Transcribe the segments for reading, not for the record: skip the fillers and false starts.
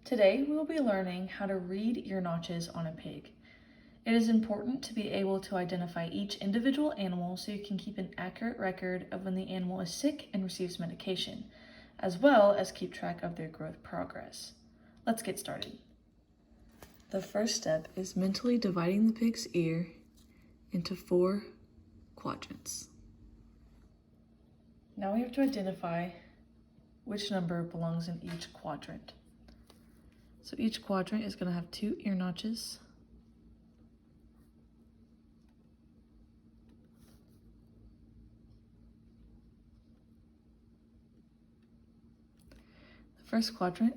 Today we will be learning how to read ear notches on a pig. It is important to be able to identify each individual animal so you can keep an accurate record of when the animal is sick and receives medication, as well as keep track of their growth progress. Let's get started. The first step is mentally dividing the pig's ear into 4 quadrants. Now we have to identify which number belongs in each quadrant. So each quadrant is going to have 2 ear notches. The first quadrant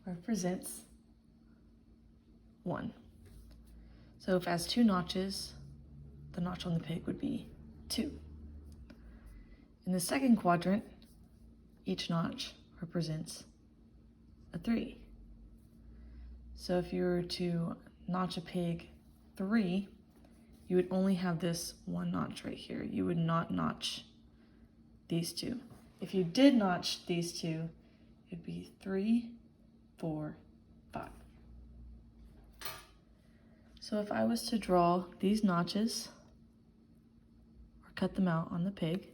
represents 1. So if it has 2 notches, the notch on the pig would be 2. In the second quadrant, each notch represents a 3. So if you were to notch a pig 3, you would only have this 1 notch right here. You would not notch these 2. If you did notch these 2, it'd be 3, 4, 5. So if I was to draw these notches or cut them out on the pig,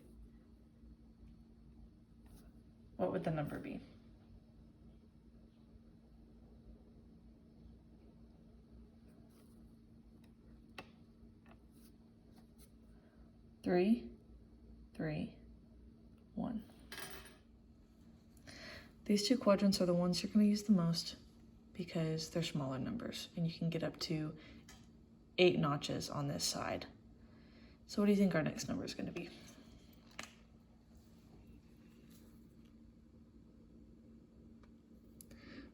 what would the number be? Three, 3, 1. These 2 quadrants are the ones you're going to use the most because they're smaller numbers and you can get up to 8 notches on this side. So what do you think our next number is going to be?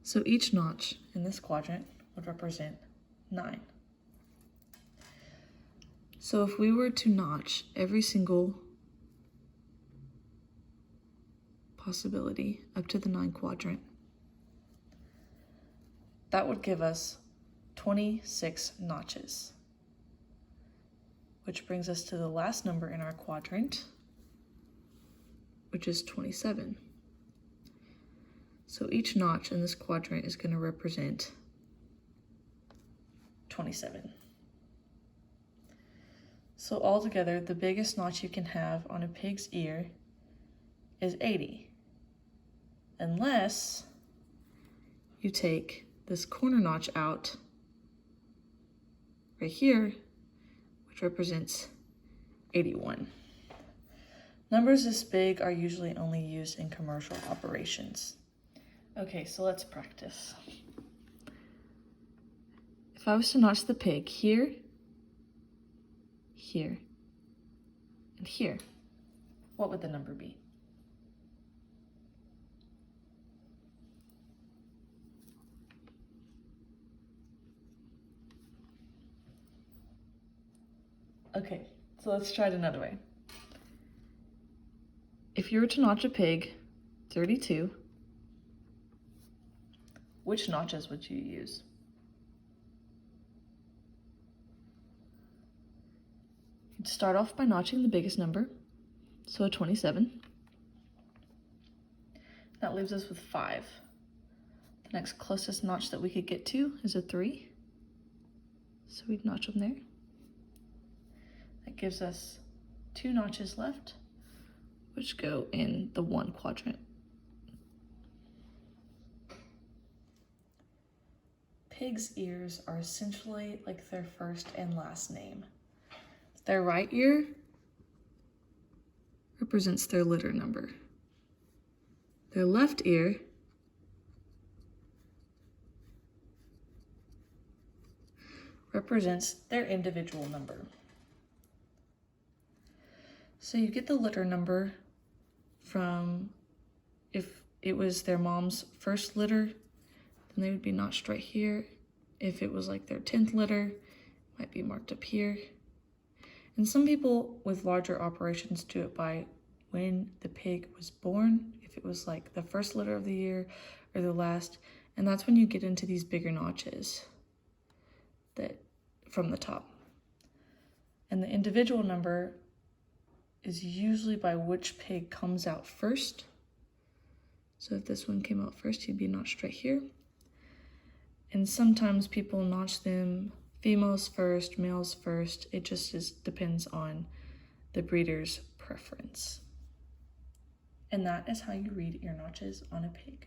So each notch in this quadrant would represent 9. So if we were to notch every single possibility up to the 9 quadrant, that would give us 26 notches, which brings us to the last number in our quadrant, which is 27. So each notch in this quadrant is going to represent 27. So altogether, the biggest notch you can have on a pig's ear is 80, unless you take this corner notch out right here, which represents 81. Numbers this big are usually only used in commercial operations. Okay, so let's practice. If I was to notch the pig here, here, and here, what would the number be? Okay, so let's try it another way. If you were to notch a pig 32, which notches would you use? You'd start off by notching the biggest number, so a 27. That leaves us with 5. The next closest notch that we could get to is a 3, so we'd notch them there. That gives us 2 notches left, which go in the 1 quadrant. Pigs' ears are essentially like their first and last name. Their right ear represents their litter number. Their left ear represents their individual number. So you get the litter number from, if it was their mom's first litter, then they would be notched right here. If it was like their 10th litter, it might be marked up here. And some people with larger operations do it by when the pig was born, if it was like the first litter of the year or the last, and that's when you get into these bigger notches that from the top. And the individual number is usually by which pig comes out first. So if this one came out first, he'd be notched right here. And sometimes people notch them females first, males first. It just depends on the breeder's preference. And that is how you read ear notches on a pig.